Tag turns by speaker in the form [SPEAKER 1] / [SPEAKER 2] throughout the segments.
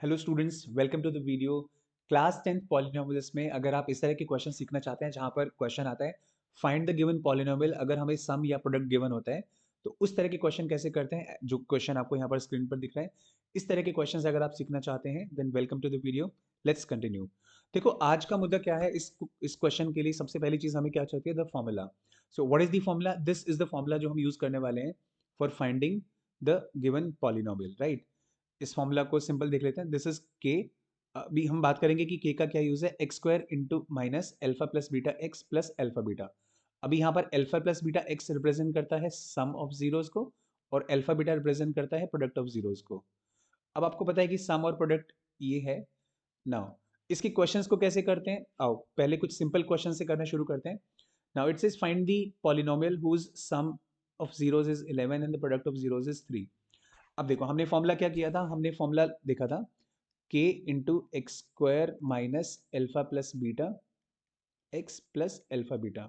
[SPEAKER 1] Hello students, welcome to the video. Class 10th polynomials में अगर आप इस तरह के क्वेश्चन सीखना चाहते हैं जहां पर क्वेश्चन आता है फाइंड द गिवन पॉलिनोमियल, अगर हमें सम या प्रोडक्ट गिवन होता है तो उस तरह के क्वेश्चन कैसे करते हैं, जो क्वेश्चन आपको यहाँ पर स्क्रीन पर दिख रहा है, इस तरह के क्वेश्चंस अगर आप सीखना चाहते हैं then welcome to the video. Let's continue. देखो आज का मुद्दा क्या है, इस क्वेश्चन के लिए सबसे पहली चीज हमें क्या चाहिए, the formula. So what is the formula? This is the formula जो हम यूज करने वाले हैं for finding the given polynomial, right. इस फॉर्मूला को सिंपल देख लेते हैं। दिस इज के। अभी हम बात करेंगे कि के का क्या यूज है, x square into minus alpha plus beta x plus alpha beta. अभी यहाँ पर alpha plus beta x represent करता है सम ऑफ जीरोस को और एल्फा बीटा रिप्रेजेंट करता है प्रोडक्ट ऑफ जीरोस को। अब आपको पता है कि सम और प्रोडक्ट ये है। नाउ इसके क्वेश्चंस को कैसे करते हैं, आओ पहले कुछ सिंपल क्वेश्चन से करना शुरू करते हैं। Now it says find the polynomial whose sum of zeros is 11 and the product of zeros is 3। अब देखो हमने फॉर्मूला क्या किया था, हमने फॉर्मूला देखा था k into x square minus alpha plus beta x plus alpha beta.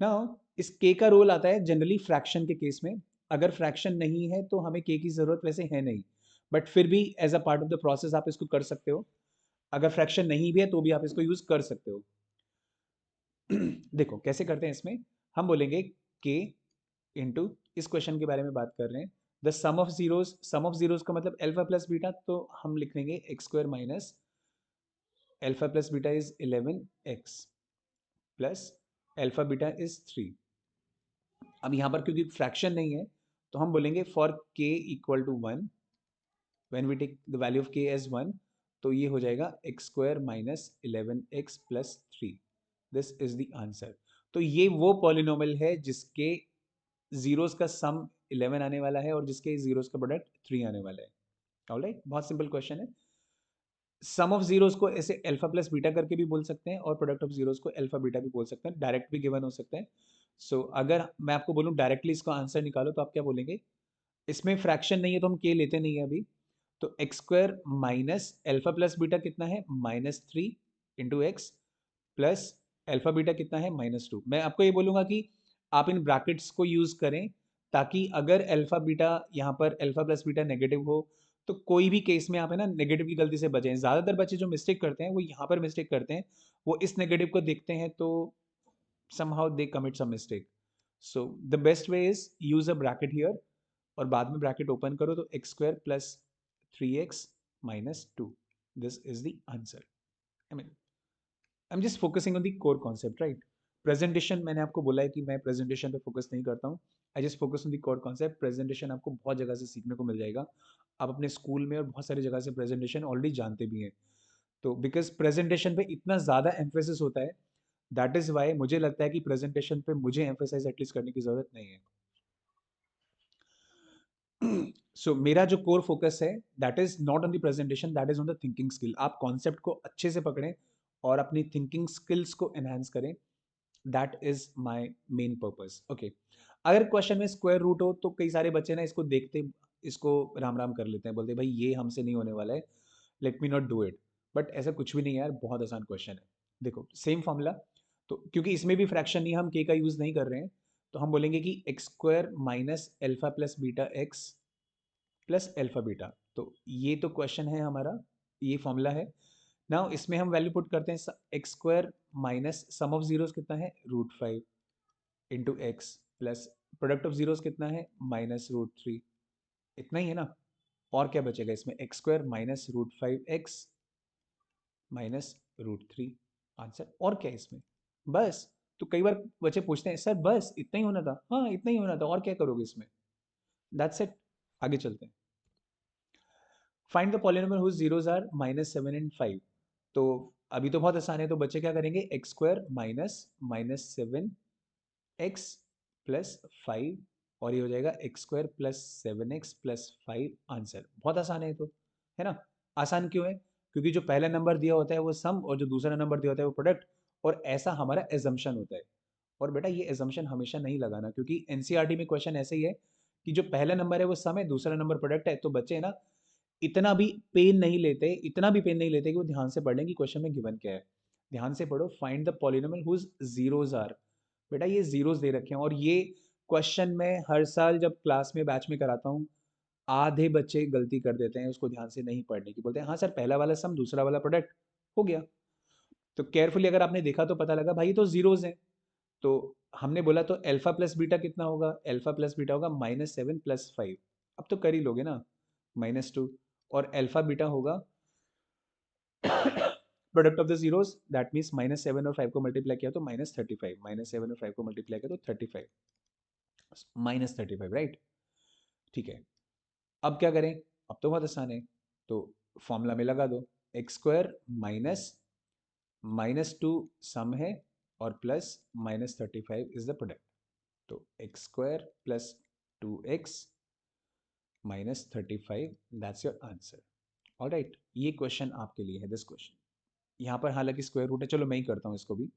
[SPEAKER 1] Now इस k का रोल आता है जनरली फ्रैक्शन के केस में। अगर फ्रैक्शन नहीं है तो हमें k की जरूरत वैसे है नहीं, बट फिर भी as a part of the process आप इसको कर सकते हो। अगर फ्रैक्शन नहीं भी है तो भी आप इसको यूज कर सकते हो। देखो कैसे करते हैं इसमें, हम बोलेंगे k इंटू, इस क्वेश्चन के बारे में बात कर रहे हैं, the sum of zeros. Sum of zeros का मतलब एल्फा प्लस बीटा, तो हम लिख लेंगे x square minus alpha plus beta is 11x plus alpha beta is 3। अब यहाँ पर क्योंकि फ्रैक्शन नहीं है तो हम बोलेंगे for k equal to 1, when we take the value of k as 1, तो ये हो जाएगा x square minus 11x plus 3। This is the answer. तो ये वो पॉलिनोमियल है जिसके जीरोस का सम 11 आने वाला है और जिसके जीरोस का प्रोडक्ट 3 आने वाला है। ऑलराइट, बहुत सिंपल क्वेश्चन है। सम ऑफ जीरोस को ऐसे अल्फा प्लस बीटा करके भी बोल सकते हैं और प्रोडक्ट ऑफ जीरोस को अल्फा बीटा भी बोल सकते हैं, डायरेक्ट भी गिवन हो सकते हैं। सो अगर मैं आपको बोलूं डायरेक्टली इसको आंसर निकालो तो आप क्या बोलेंगे, इसमें फ्रैक्शन नहीं है तो हम के लेते नहीं है अभी। तो x square minus alpha plus beta कितना है, -3 into x plus alpha beta कितना है, -2। मैं आपको ये बोलूंगा कि आप इन ब्रैकेट्स को यूज करें ताकि अगर अल्फा बीटा यहाँ पर अल्फा प्लस बीटा नेगेटिव हो तो कोई भी केस में आप है ना नेगेटिव की गलती से बचें। ज़्यादातर बच्चे जो मिस्टेक करते हैं वो यहाँ पर मिस्टेक करते हैं, वो इस नेगेटिव को देखते हैं तो somehow they commit some mistake. So the best way is use a bracket here और बाद में ब्रैकेट ओपन करो तो x square plus 3x minus 2। This is the answer. I mean I am just focusing on the core concept, right. Presentation मैंने आपको बोला है कि मैं प्रेजेंटेशन पे फोकस नहीं करता हूँ। I just focus on the core concept. Presentation आपको बहुत जगह से सीखने को मिल जाएगा, आप अपने स्कूल में और बहुत सारी जगह से प्रेजेंटेशन ऑलरेडी जानते भी हैं। तो बिकॉज प्रेजेंटेशन पे इतना ज़्यादा एम्फेसिस होता है, दैट इज वाई मुझे लगता है कि प्रेजेंटेशन पे मुझे एम्फेसाइज एटलीस्ट करने की जरूरत नहीं है। सो मेरा जो कोर फोकस है that is not on the presentation, that is on the thinking skill. आप कॉन्सेप्ट को अच्छे से पकड़ें और अपनी थिंकिंग स्किल्स को एनहांस करें, that is my main purpose. Okay, अगर क्वेश्चन में स्क्वायर रूट हो तो कई सारे बच्चे ना इसको देखते इसको राम राम कर लेते हैं, बोलते हैं भाई ये हमसे नहीं होने वाला है, late me not do it. But ऐसा कुछ भी नहीं है यार, बहुत आसान क्वेश्चन है। देखो सेम फॉर्मूला, तो क्योंकि इसमें भी फ्रैक्शन नहीं है, हम के का यूज नहीं कर रहे हैं, तो हम बोलेंगे कि x square minus alpha plus beta x plus alpha beta. तो ये तो क्वेश्चन है हमारा, ये फॉर्मूला है। नाउ इसमें हम वैल्यू पुट करते हैं, x square minus sum of zeros कितना है, √5 into x plus product of zeros कितना है, -√3। इतना ही है ना, और क्या बचेगा इसमें, x square minus √5x -√3। Answer, और क्या है इसमें, बस। तो कई बार बच्चे पूछते हैं सर बस इतना ही होना था, हाँ इतना ही होना था, और क्या करोगे इसमें, दैट्स इट। आगे चलते हैं। Find the polynomial whose zeros are -7 and 5। तो अभी तो बहुत आसान है, तो बच्चे क्या करेंगे, एक्स स्क्वायर -7x प्लस 5, और ये हो जाएगा x square plus 7x plus 5। Answer बहुत आसान है, तो है ना। आसान क्यों है, क्योंकि जो पहला नंबर दिया होता है वो सम और जो दूसरा नंबर दिया होता है वो प्रोडक्ट, और ऐसा हमारा एजम्पशन होता है। और बेटा ये एजम्पशन हमेशा नहीं लगाना, क्योंकि एनसीईआरटी में क्वेश्चन ऐसे ही है कि जो पहला नंबर है वो सम है, दूसरा नंबर प्रोडक्ट है। तो बच्चे है ना इतना भी पेन नहीं लेते, इतना भी पेन नहीं लेते कि वो ध्यान से पढ़ लें कि क्वेश्चन में गिवन क्या है। ध्यान से पढ़ो, find the polynomial whose zeros are. बेटा ये जीरोस दे रखे हैं, और ये क्वेश्चन मैं हर साल जब क्लास में बैच में कराता हूँ, आधे बच्चे गलती कर देते हैं उसको ध्यान से नहीं पढ़ने की, बोलते हैं हाँ सर पहला वाला सम दूसरा वाला प्रोडक्ट हो गया। तो केयरफुली अगर आपने देखा तो पता लगा भाई ये तो जीरोज हैं। तो हमने बोला तो अल्फा प्लस बीटा कितना होगा, अल्फा प्लस बीटा होगा -7 + 5। अब तो कर ही लोगे ना, -2। और अल्फा बीटा होगा product of the zeros, that means -7 और 5 को मल्टीप्लाई किया तो -35, -7 और 5 को मल्टीप्लाई किया तो 35, -35, राइट। ठीक है, अब क्या करें, अब तो बहुत आसान है, तो फॉर्मूला में लगा दो, x² -2 सम है और प्लस -35 इज द प्रोडक्ट। तो x² + 2x -35, that's your answer. Alright, ये क्वेश्चन आपके लिए है, दिस क्वेश्चन। यहाँ पर हालांकि स्क्वायर रूट है, चलो मैं ही करता हूँ इसको भी।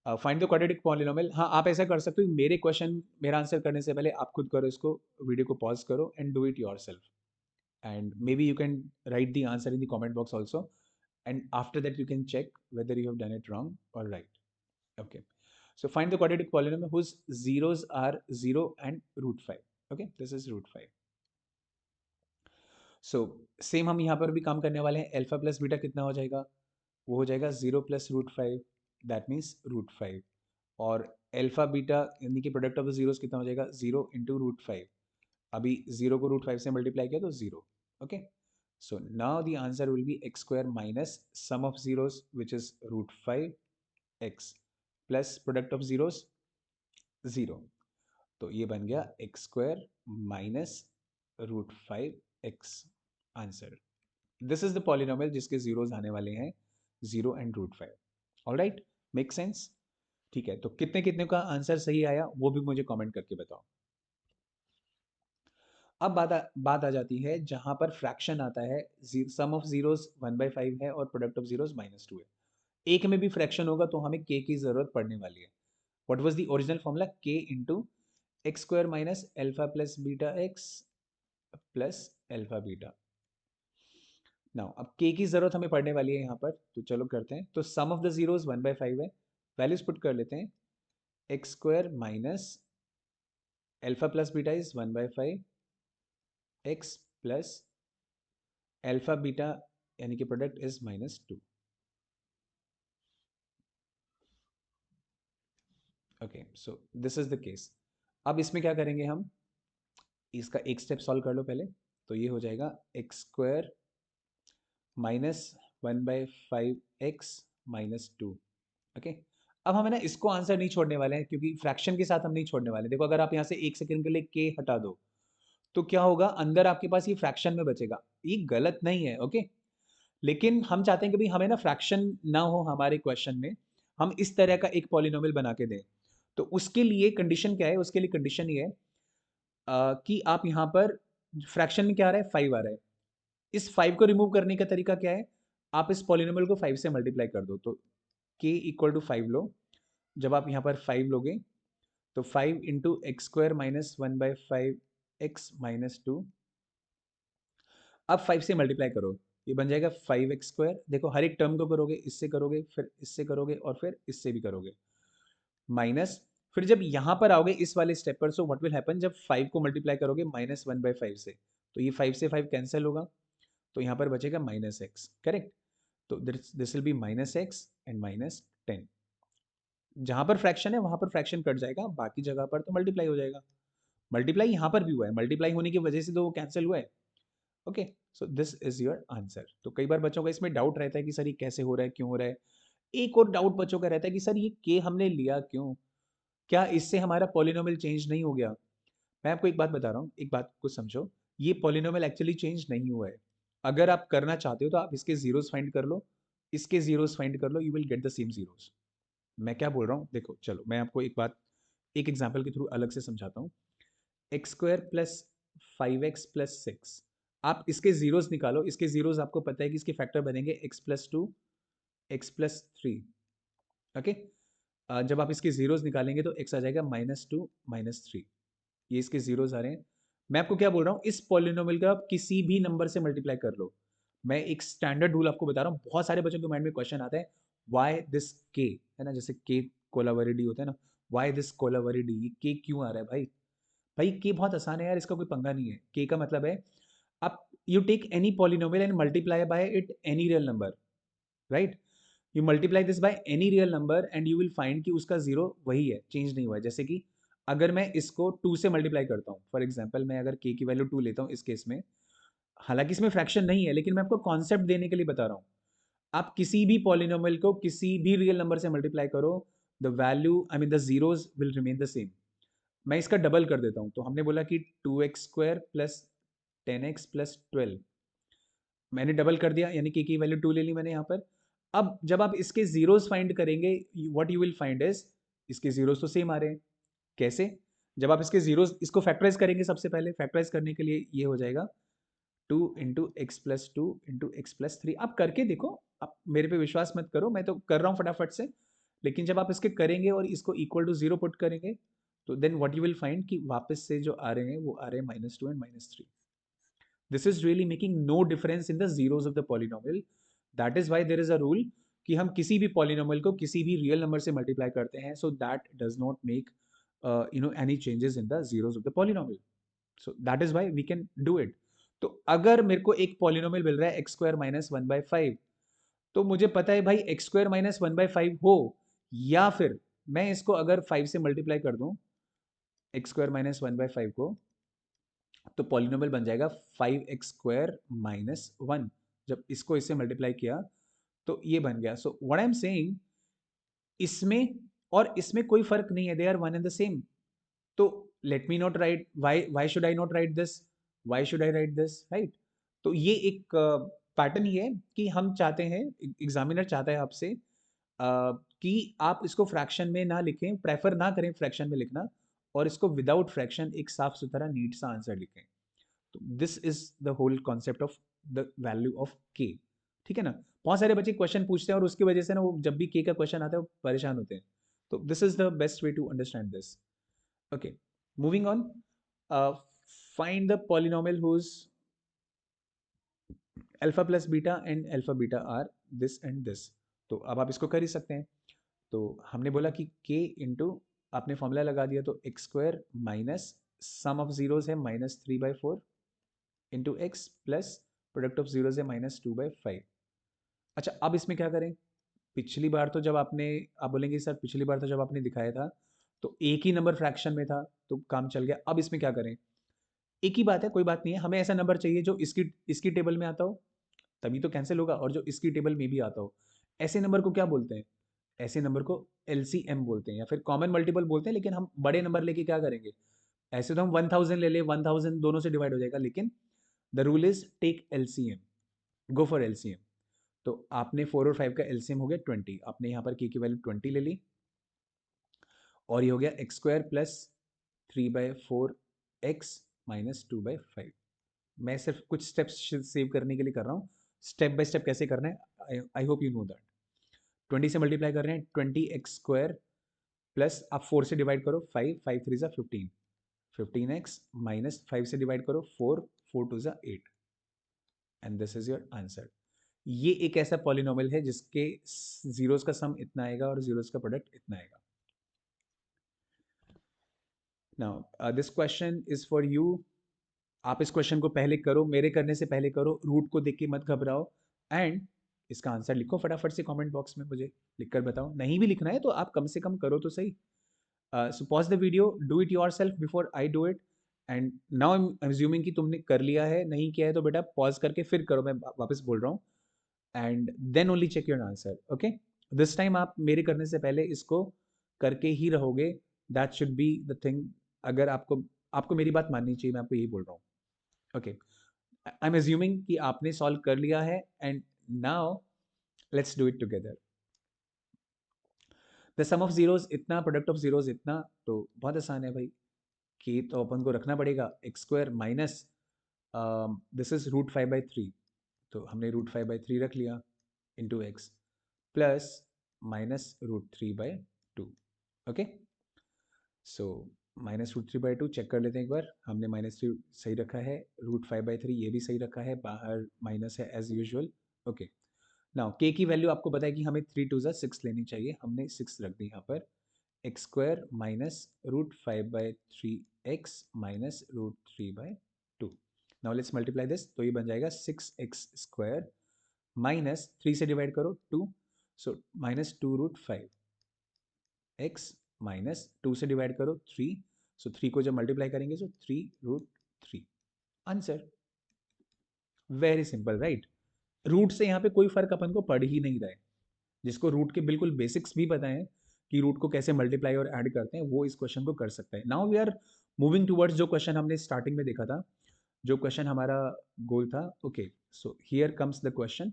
[SPEAKER 1] फाइंड द क्वाड्रेटिक पॉलिनोमियल, हाँ आप ऐसा कर सकते हो, मेरे क्वेश्चन मेरा आंसर करने से पहले आप खुद करो इसको, वीडियो को पॉज करो and do it yourself, and maybe you can write the answer in the comment box also, and after that you can check whether you have done it wrong or right. Okay, so find the quadratic polynomial whose zeros are 0 and √5. Okay, this is √5. so same हम यहाँ पर भी काम करने वाले हैं, alpha plus beta कितना हो जाएगा, वो हो जाएगा 0 + √5, दैट मीन्स √5। और अल्फा बीटा यानी कि प्रोडक्ट ऑफ द जीरोस कितना हो जाएगा, 0 × √5। अभी 0 को √5 से मल्टीप्लाई किया तो 0। Okay, so now the answer will be x² minus sum of zeros which is √5x plus product of zeros 0। तो ये बन गया x² minus √5x answer. This is the polynomial जिसके जीरोस आने वाले हैं 0 एंड √5। Alright, make sense. ठीक है, तो कितने कितने का आंसर सही आया वो भी मुझे कमेंट करके बताओ। अब बात आ जाती है जहां पर फ्रैक्शन आता है, सम ऑफ जीरोस 1/5 है और प्रोडक्ट ऑफ जीरोस -2 है। एक में भी फ्रैक्शन होगा तो हमें k की जरूरत पड़ने वाली है। What was the original formula, k into x² minus alpha plus beta x plus alpha beta. Now अब k की जरूरत हमें पड़ने वाली है यहाँ पर, तो चलो करते हैं। तो सम ऑफ द जीरोस 1/5 है, वैल्यूज पुट कर लेते हैं। x² minus alpha plus beta is 1/5 x plus alpha beta यानी कि product is -2। Okay, so this is the case. अब इसमें क्या करेंगे हम, इसका एक स्टेप सॉल्व कर लो पहले। तो ये हो जाएगा x² माइनस 1/5x -2। ओके, अब हमें ना इसको आंसर नहीं छोड़ने वाले हैं क्योंकि फ्रैक्शन के साथ हम नहीं छोड़ने वाले। देखो अगर आप यहाँ से एक सेकंड के लिए k हटा दो तो क्या होगा, अंदर आपके पास ये फ्रैक्शन में बचेगा। ये गलत नहीं है, ओके। लेकिन हम चाहते हैं कि भाई हमें ना फ्रैक्शन ना हो हमारे क्वेश्चन में, हम इस तरह का एक पॉलिनोमियल बना के दें। तो उसके लिए कंडीशन क्या है, उसके लिए कंडीशन ये है कि आप यहाँ पर फ्रैक्शन में क्या आ रहा है, 5 आ रहा है। इस 5 को रिमूव करने का तरीका क्या है, आप इस पॉलिनोमियल को 5 से मल्टीप्लाई कर दो। तो k = 5 लो। जब आप यहाँ पर 5 लोगे तो 5 इंटू x² माइनस 1/5x -2। अब 5 से मल्टीप्लाई करो, ये बन जाएगा 5x²। देखो हर एक टर्म को करोगे, इससे करोगे, फिर इससे करोगे और फिर इससे भी करोगे, माइनस। फिर जब यहाँ पर आओगे इस वाले स्टेप पर, सो व्हाट विल हैपन, जब 5 को मल्टीप्लाई करोगे -1/5 से, तो ये 5 से 5 कैंसिल होगा, तो यहाँ पर बचेगा -x, करेक्ट। तो this will B -x and -10। जहाँ पर फ्रैक्शन है वहाँ पर फ्रैक्शन कट जाएगा, बाकी जगह पर तो मल्टीप्लाई हो जाएगा। मल्टीप्लाई यहाँ पर भी हुआ है, मल्टीप्लाई होने की वजह से तो वो कैंसिल हुआ है। Okay, so this is your answer. तो कई बार बच्चों का इसमें डाउट रहता है कि सर ये कैसे हो रहा है, क्यों हो रहा है। एक और डाउट बच्चों का रहता है कि सर ये के हमने लिया क्यों, क्या इससे हमारा पॉलिनोमियल चेंज नहीं हो गया। मैं आपको एक बात बता रहा हूँ, एक बात को समझो, ये पॉलिनोमियल एक्चुअली चेंज नहीं हुआ है। अगर आप करना चाहते हो तो आप इसके जीरोस फाइंड कर लो, इसके जीरोस फाइंड कर लो, you will get the same zeros. मैं क्या बोल रहा हूँ, देखो चलो मैं आपको एक बात एक एग्जाम्पल के थ्रू अलग से समझाता हूँ। x² + 5x + 6, आप इसके जीरोस निकालो। इसके जीरोस आपको पता है कि इसके फैक्टर बनेंगे x + 2 x + 3। ओके, जब आप इसके जीरोस निकालेंगे तो x आ जाएगा -2 -3। ये इसके जीरोस आ रहे हैं। मैं आपको क्या बोल रहा हूँ, इस पॉलिनोमियल का आप किसी भी नंबर से मल्टीप्लाई कर लो। मैं एक स्टैंडर्ड रूल आपको बता रहा हूँ, बहुत सारे बच्चों के माइंड में क्वेश्चन आता है, वाई दिस के, है ना, जैसे के कोलावरिडी होता है ना, वाई दिस कोलावरिडी, ये के क्यों आ रहा है भाई। भाई के बहुत आसान है यार, इसका कोई पंगा नहीं है। के का मतलब है आप you take any polynomial and multiply by it any real number, right? You multiply this by any real number and you will find कि उसका जीरो वही है, चेंज नहीं हुआ है। जैसे कि अगर मैं इसको 2 से मल्टीप्लाई करता हूँ, फॉर एग्जांपल मैं अगर के की वैल्यू 2 लेता हूँ इस केस में, हालांकि इसमें फ्रैक्शन नहीं है लेकिन मैं आपको कॉन्सेप्ट देने के लिए बता रहा हूँ। आप किसी भी पॉलिनोमियल को किसी भी रियल नंबर से मल्टीप्लाई करो, the value I mean the zeros will remain the same. मैं इसका डबल कर देता हूँ, तो हमने बोला कि 2x² प्लस 10x प्लस 12, मैंने डबल कर दिया यानी की वैल्यू 2 ले ली मैंने यहाँ पर। अब जब आप इसके जीरोस फाइंड करेंगे, what you will find is इसके जीरोस तो सेम आ रहे हैं। कैसे? जब आप इसके जीरोस, इसको फैक्टराइज करेंगे, सबसे पहले फैक्टराइज करने के लिए ये हो जाएगा 2 × x + 2 × x + 3। आप करके देखो, आप मेरे पे विश्वास मत करो, मैं तो कर रहा हूँ फटाफट से, लेकिन जब आप इसके करेंगे और इसको इक्वल टू जीरो पुट करेंगे, तो then what you will find कि वापस से जो आ रहे हैं वो आ रहे हैं -2 and -3। This is really making no difference in the zeros of the polynomial. That is why there is a rule कि हम किसी भी पॉलिनोमियल को किसी भी रियल नंबर से मल्टीप्लाई करते हैं, so that does not make any changes in the zeros of the polynomial. So that is why we can do it. तो अगर मेरे को एक पॉलिनोमियल मिल रहा है x² - 1/5, तो मुझे पता है भाई x² - 1/5 हो, या फिर मैं इसको अगर 5 से मल्टीप्लाई कर दूं x² - 1/5 को, तो पॉलिनोमियल बन जाएगा 5x² - 1। जब इसको इससे मल्टीप्लाई किया तो ये बन गया। So what I am saying, इसमें और इसमें कोई फर्क नहीं है, they are one and the same. तो let me not write, why should I not write this, why should I write this, right? तो ये एक पैटर्न ही है कि हम चाहते हैं, एग्जामिनर चाहता है आपसे कि आप इसको फ्रैक्शन में ना लिखें, प्रेफर ना करें फ्रैक्शन में लिखना, और इसको विदाउट फ्रैक्शन एक साफ सुथरा नीट सा आंसर लिखें। तो this is the whole concept of the value of k. ठीक है ना? बहुत सारे बच्चे क्वेश्चन पूछते हैं और उसकी वजह से ना वो जब भी के का क्वेश्चन आता है वो परेशान होते हैं। तो this is the best way to understand this. Okay, moving on. Find the polynomial whose alpha plus beta and alpha beta are this and this. तो अब आप इसको कर ही सकते हैं। तो हमने बोला कि k इंटू, आपने फॉर्मूला लगा दिया, तो x² minus sum of zeros है -3/4 into x plus product of zeros है -2/5। अच्छा, अब इसमें क्या करें? पिछली बार तो जब आपने, आप बोलेंगे सर पिछली बार तो जब आपने दिखाया था तो एक ही नंबर फ्रैक्शन में था तो काम चल गया, अब इसमें क्या करें? एक ही बात है, कोई बात नहीं है, हमें ऐसा नंबर चाहिए जो इसकी इसकी टेबल में आता हो, तभी तो कैंसिल होगा, और जो इसकी टेबल में भी आता हो। ऐसे नंबर को क्या बोलते हैं? ऐसे नंबर को एलसीएम बोलते हैं या फिर कॉमन मल्टीपल बोलते हैं, लेकिन हम बड़े नंबर लेके क्या करेंगे? ऐसे तो हम 1000 ले ले, 1000 दोनों से डिवाइड हो जाएगा, लेकिन the rule is take LCM, go for LCM. तो आपने 4 और 5 का एलसीएम हो गया 20, आपने यहाँ पर की वैल्यू 20 ले ली, और ये हो गया x² प्लस 3/4 एक्स माइनस 2/5। मैं सिर्फ कुछ स्टेप्स सेव करने के लिए कर रहा हूँ, स्टेप बाय स्टेप कैसे करना है, I hope you know that. 20 से मल्टीप्लाई कर रहे हैं, 20x² प्लस आप 4 से डिवाइड करो 5, 5 3 ज़ा 15, 15x माइनस 5 से डिवाइड करो 4, 4 2 ज़ा 8, and this is your answer. ये एक ऐसा पॉलिनोमियल है जिसके जीरोस का सम इतना आएगा और जीरोस का प्रोडक्ट इतना आएगा। Now this question is for you. आप इस क्वेश्चन को पहले करो, मेरे करने से पहले करो, रूट को देख के मत घबराओ, एंड इसका आंसर लिखो फटाफट से कमेंट बॉक्स में, मुझे लिखकर बताओ। नहीं भी लिखना है तो आप कम से कम करो तो सही। So pause the video, do it your self before I do it, and now I am assuming कि तुमने कर लिया है, नहीं किया है तो बेटा पॉज करके फिर करो, मैं वापस बोल रहा हूँ, and then only check your answer. Okay, this time आप मेरे करने से पहले इसको करके ही रहोगे, that should be the thing. अगर आपको आपको मेरी बात माननी चाहिए, मैं आपको यही बोल रहा हूँ। ओके, आई एम अज्यूमिंग कि आपने सॉल्व कर लिया है, and now let's do it together. The sum of zeros इतना, प्रोडक्ट ऑफ जीरोज इतना, तो बहुत आसान है भाई। कि तो अपन को रखना पड़ेगा x² माइनस दिस इज √5/3, तो हमने √5/3 रख लिया इंटू एक्स प्लस -√3/2। ओके, सो -√3/2 चेक कर लेते हैं एक बार, हमने -3 सही रखा है, √5/3 ये भी सही रखा है, बाहर माइनस है एज यूजुअल। ओके, नाउ के की वैल्यू आपको पता है कि हमें 3 2 ज़ा 6 लेनी चाहिए, हमने 6 रख दी यहाँ पर, x square minus root 5/3 x minus root 3/2. Now let's multiply this, तो ये बन जाएगा 6x² माइनस 3 से डिवाइड करो 2, सो माइनस 2√5 x माइनस 2 से डिवाइड करो 3, सो 3 को जब मल्टीप्लाई करेंगे so 3√3. Answer very simple, right. Root से यहाँ पे कोई फर्क अपन को पड़ ही नहीं रहा है. जिसको रूट के बिल्कुल बेसिक्स भी पता है कि रूट को कैसे मल्टीप्लाई और ऐड करते हैं, वो इस क्वेश्चन को कर सकता है. Now we are moving towards जो क्वेश्चन हमने स्टार्टिंग में देखा था, जो क्वेश्चन हमारा गोल था. Okay, so here comes the question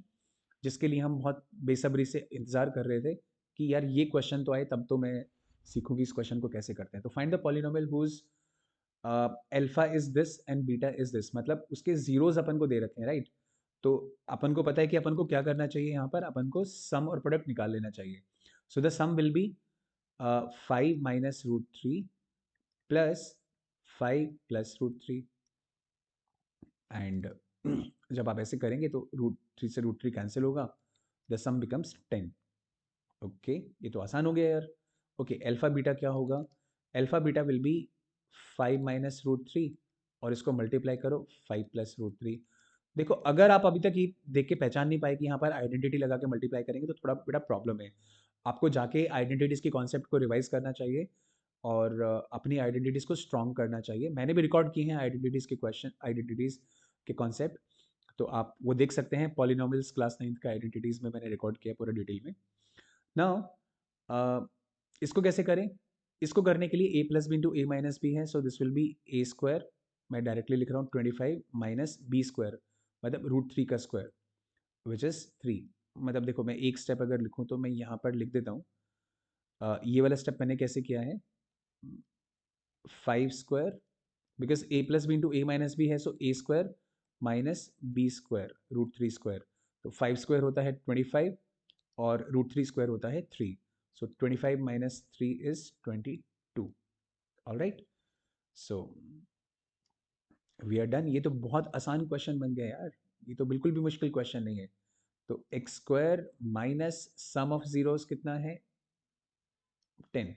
[SPEAKER 1] जिसके लिए हम बहुत बेसब्री से इंतजार कर रहे थे कि यार ये क्वेश्चन तो आए तब तो मैं सीखूंगी इस क्वेश्चन को कैसे करते हैं. तो find the polynomial whose alpha is this and beta is this, मतलब उसके जीरोस अपन को दे रखे हैं, राइट. तो अपन को पता है कि अपन को क्या करना चाहिए, यहाँ पर अपन को सम और प्रोडक्ट निकाल लेना चाहिए. So the sum will be 5 minus root 3 plus 5 plus root 3. एंड जब आप ऐसे करेंगे तो रूट 3 से रूट 3 कैंसिल होगा, द सम बिकम्स 10. ओके, ये तो आसान हो गया यार. ओके, अल्फा बीटा क्या होगा? Alpha beta will be 5 minus root 3 और इसको मल्टीप्लाई करो 5 प्लस रूट 3. देखो, अगर आप अभी तक ये देख के पहचान नहीं पाए कि यहाँ पर आइडेंटिटी लगा के मल्टीप्लाई करेंगे तो थोड़ा बड़ा प्रॉब्लम है. आपको जाके आइडेंटिटीज़ के कॉन्सेप्ट को रिवाइज करना चाहिए और अपनी आइडेंटिटीज़ को स्ट्रॉन्ग करना चाहिए. मैंने भी रिकॉर्ड किए हैं आइडेंटिटीज़ के क्वेश्चन, आइडेंटिटीज़ के कॉन्सेप्ट, तो आप वो देख सकते हैं. पॉलिनोमियल्स क्लास 9th का आइडेंटिटीज़ में मैंने रिकॉर्ड किया पूरा डिटेल में. नाउ इसको कैसे करें? इसको करने के लिए a plus B into A minus B है, so this will be A square. मैं डायरेक्टली लिख रहा हूँ 25 माइनस बी स्क्वायर, मतलब रूट 3 का स्क्वायर विच इज़ 3. मतलब देखो, मैं एक स्टेप अगर लिखूँ तो मैं यहाँ पर लिख देता हूँ. ये वाला स्टेप मैंने कैसे किया है, 5 square, because A plus B into A minus B है, so A square minus B square root 3 square. तो 5 स्क्वायर होता है 25 और रूट 3 स्क्वायर होता है 3. So 25 minus 3 is 22. All right, so we are done. ये तो बहुत आसान क्वेश्चन बन गया यार, ये तो बिल्कुल भी मुश्किल क्वेश्चन नहीं है. तो x square minus sum of zeros कितना है 10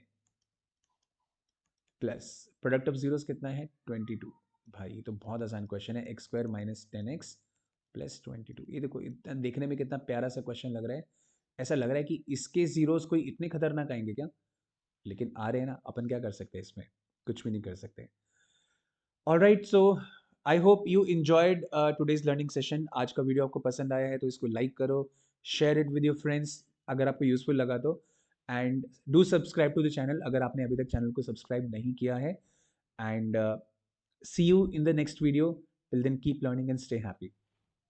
[SPEAKER 1] प्लस प्रोडक्ट ऑफ जीरोस कितना है 22. भाई ये तो बहुत आसान क्वेश्चन है. X square minus 10x plus 22. ये देखो, इतना देखने में कितना प्यारा सा क्वेश्चन लग रहा है. ऐसा लग रहा है कि इसके जीरोस कोई इतने खतरनाक आएंगे क्या, लेकिन आ रहे हैं ना. अपन क्या कर सकते हैं इसमें, कुछ भी नहीं कर सकते. All right, so I hope you enjoyed today's learning session. आज का वीडियो आपको पसंद आया है तो इसको लाइक करो, share it with your friends अगर आपको यूजफुल लगा तो, and do subscribe to the channel अगर आपने अभी तक चैनल को सब्सक्राइब नहीं किया है. And see you in the next video. Till then keep learning and stay happy.